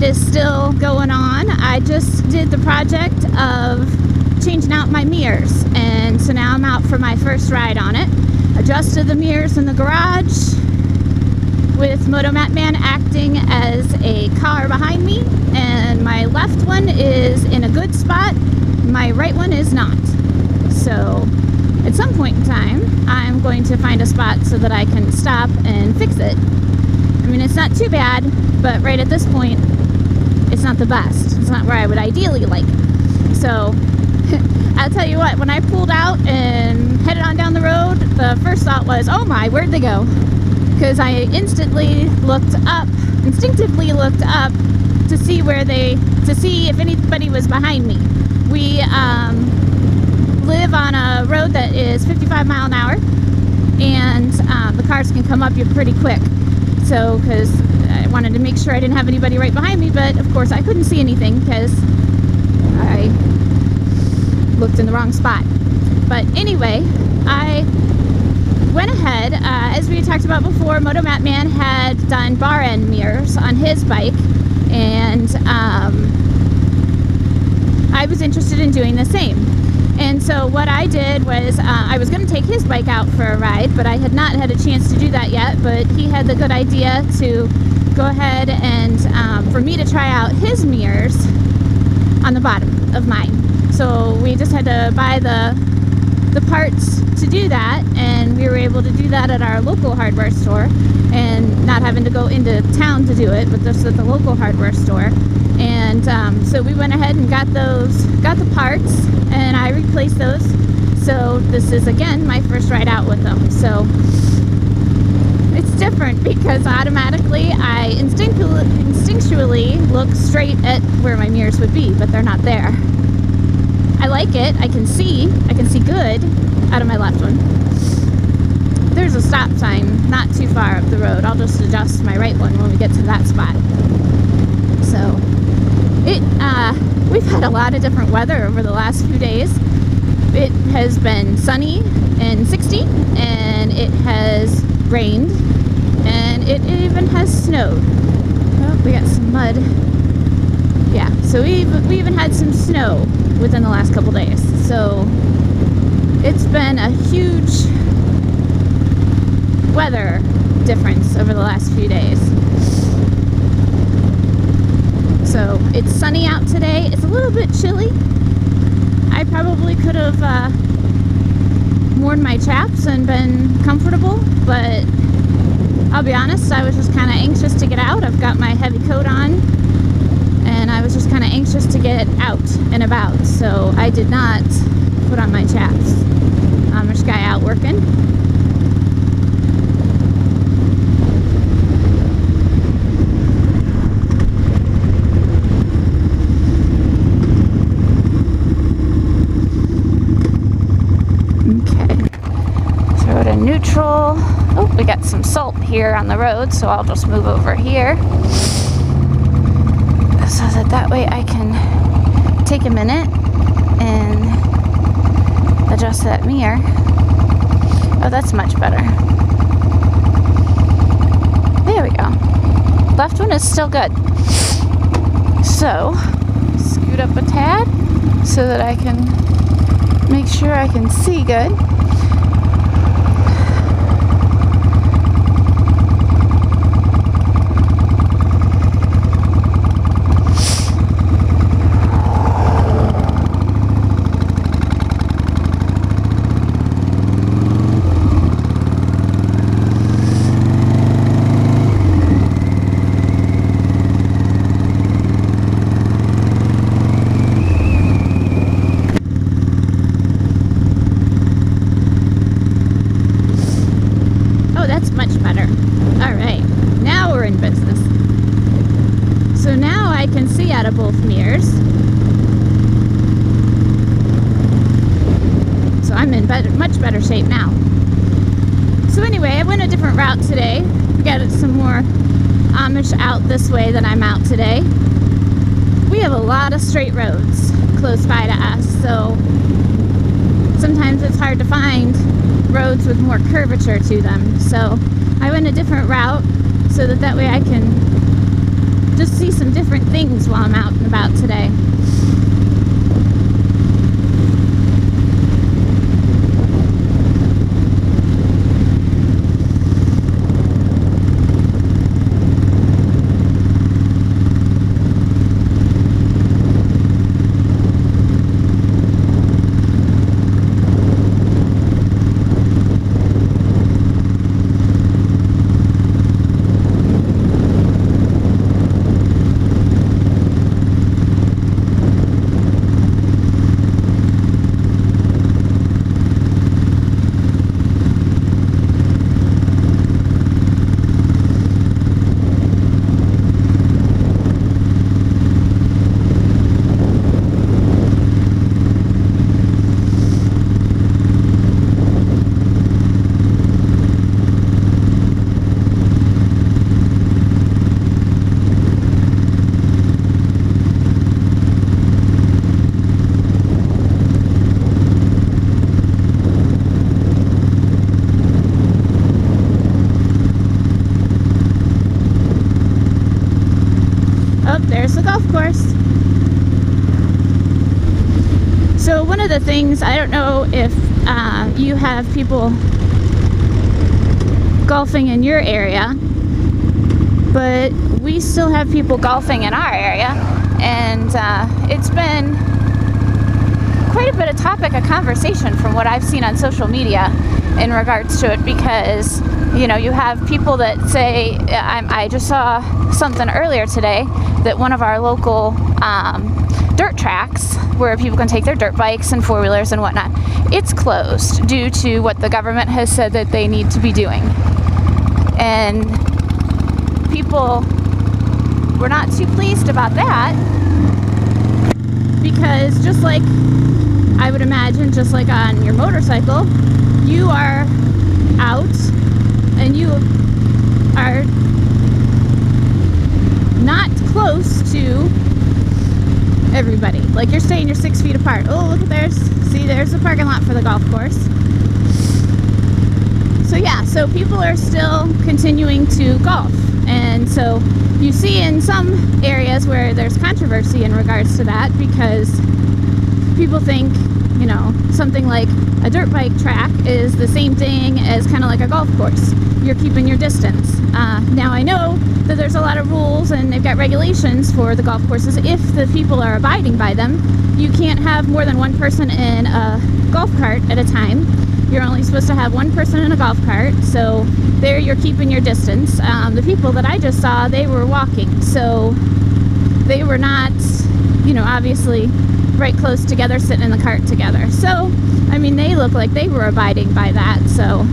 it is still going on. I just did the project of changing out my mirrors, and so now I'm out for my first ride on it. Adjusted the mirrors in the garage with MOTOMattman acting as a car behind me, and my left one is in a good spot, my right one is not. So at some point in time I'm going to find a spot so that I can stop and fix it. I mean, it's not too bad, but right at this point it's not the best. It's not where I would ideally like it. So I'll tell you what, when I pulled out and headed on down the road, the first thought was, oh my, where'd they go? Because I instinctively looked up to see if anybody was behind me. We live on a road that is 55 miles an hour, and the cars can come up you pretty quick. So, because I wanted to make sure I didn't have anybody right behind me, but of course I couldn't see anything because I looked in the wrong spot. But anyway, I went ahead, as we talked about before, MOTOMattman had done bar end mirrors on his bike, and I was interested in doing the same. And so what I did was, I was going to take his bike out for a ride, but I had not had a chance to do that yet, but he had the good idea to go ahead and for me to try out his mirrors on the bottom of mine. So we just had to buy the parts to do that, and we were able to do that at our local hardware store, and not having to go into town to do it, but just at the local hardware store. And so we went ahead and got the parts, and I replaced those. So this is again my first ride out with them. So it's different because automatically I instinctually look straight at where my mirrors would be, but they're not there. I like it. I can see good out of my left one. There's a stop sign not too far up the road. I'll just adjust my right one when we get to that spot. So we've had a lot of different weather over the last few days. It has been sunny and 60, and it has rained, and it even has snowed. Oh, we got some mud. Yeah, so we even had some snow within the last couple days. So it's been a huge weather difference over the last few days. So it's sunny out today. It's a little bit chilly. I probably could have worn my chaps and been comfortable, but I'll be honest, I was just kind of anxious to get out. I've got my heavy coat on, and I was just kind of anxious to get out and about, so I did not put on my chaps. Amish guy out working. Okay, throw it in neutral. Oh, we got some salt here on the road, so I'll just move over here so that way I can take a minute and adjust that mirror. Oh, that's much better. There we go. Left one is still good. So, scoot up a tad so that I can make sure I can see good. Out of both mirrors. So I'm in much better shape now. So anyway, I went a different route today. We got some more Amish out this way than I'm out today. We have a lot of straight roads close by to us, so sometimes it's hard to find roads with more curvature to them. So I went a different route so that way I can just see some different things while I'm out and about today. There's the golf course. So one of the things, I don't know if you have people golfing in your area, but we still have people golfing in our area, and it's been quite a bit of topic of conversation from what I've seen on social media in regards to it, because you know, you have people that say, I just saw something earlier today that one of our local dirt tracks where people can take their dirt bikes and four-wheelers and whatnot, it's closed due to what the government has said that they need to be doing. And people were not too pleased about that, because just like I would imagine, just like on your motorcycle, you are out and you are not close to everybody. Like, you're staying, you're 6 feet apart. Oh, look at there's the parking lot for the golf course. So yeah, so people are still continuing to golf. And so you see in some areas where there's controversy in regards to that, because people think, you know, something like a dirt bike track is the same thing as kind of like a golf course. You're keeping your distance. Now I know that there's a lot of rules and they've got regulations for the golf courses. If the people are abiding by them, you can't have more than one person in a golf cart at a time. You're only supposed to have one person in a golf cart, so there you're keeping your distance. The people that I just saw, they were walking, so they were not, you know, obviously right close together, sitting in the cart together. So, I mean, they look like they were abiding by that, so.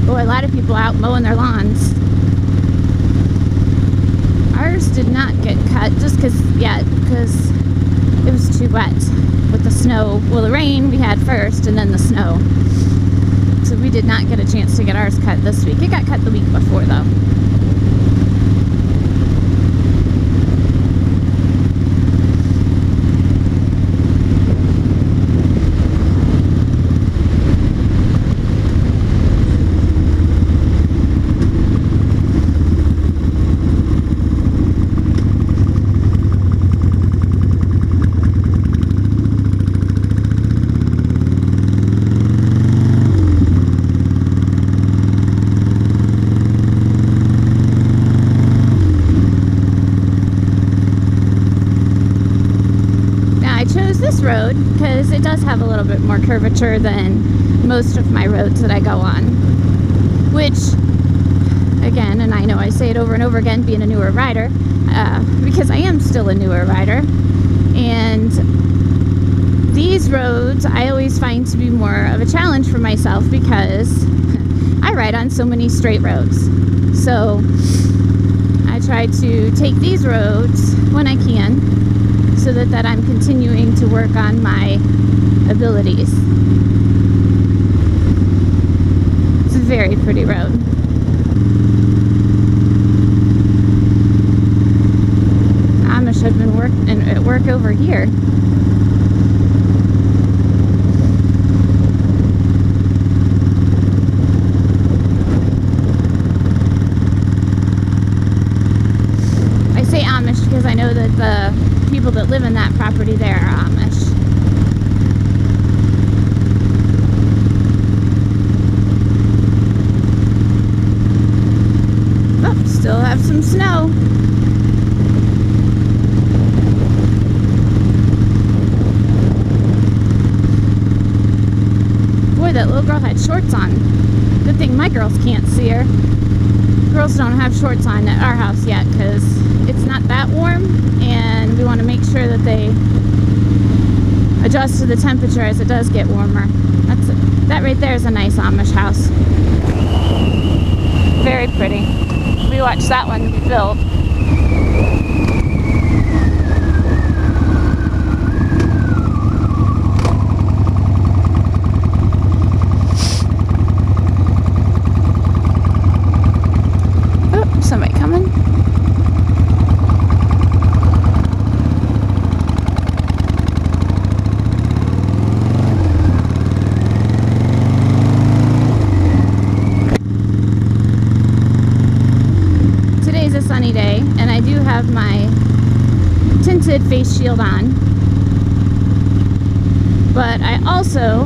Boy, a lot of people out mowing their lawns. Ours did not get cut just because it was too wet with the snow. Well, the rain we had first and then the snow. So we did not get a chance to get ours cut this week. It got cut the week before, though. Road because it does have a little bit more curvature than most of my roads that I go on, which again, and I know I say it over and over again being a newer rider, because I am still a newer rider, and these roads I always find to be more of a challenge for myself because I ride on so many straight roads. So I try to take these roads when I can, so that I'm continuing to work on my amibilities. It's a very pretty road. Amish have been at work over here. people that live in that property there are Amish. Oh, still have some snow. Boy, that little girl had shorts on. Good thing my girls can't see her. Girls don't have shorts on at our house yet because it's not that warm, and we want to make sure that they adjust to the temperature as it does get warmer. That right there is a nice Amish house. Very pretty. We watched that one be built. Somebody coming. Today's a sunny day, and I do have my tinted face shield on, but I also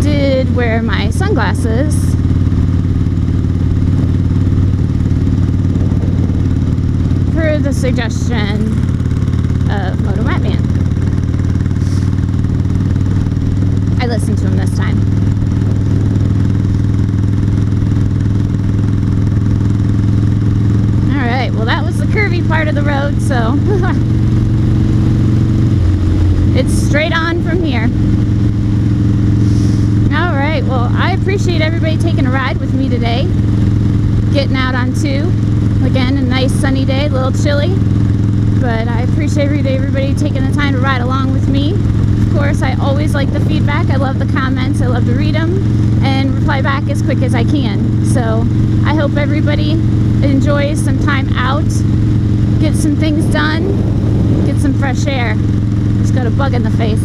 did wear my sunglasses per the suggestion of MOTOMattman. I listened to him this time. Alright, well that was the curvy part of the road, so it's straight on from here. Alright, well I appreciate everybody taking a ride with me today. Getting out on 2. Again, a nice sunny day, a little chilly, but I appreciate everybody taking the time to ride along with me. Of course, I always like the feedback. I love the comments. I love to read them and reply back as quick as I can. So I hope everybody enjoys some time out, get some things done, get some fresh air. Just got a bug in the face.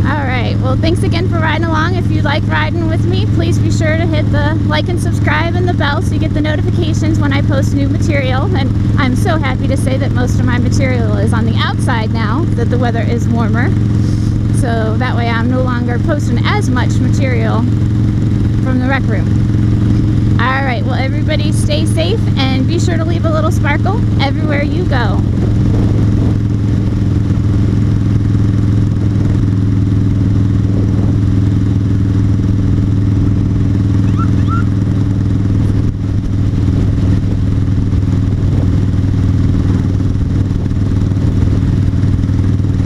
Alright, well thanks again for riding along. If you like riding with me, please be sure to hit the like and subscribe and the bell so you get the notifications when I post new material. And I'm so happy to say that most of my material is on the outside now that the weather is warmer. So that way I'm no longer posting as much material from the rec room. Alright, well everybody stay safe and be sure to leave a little sparkle everywhere you go.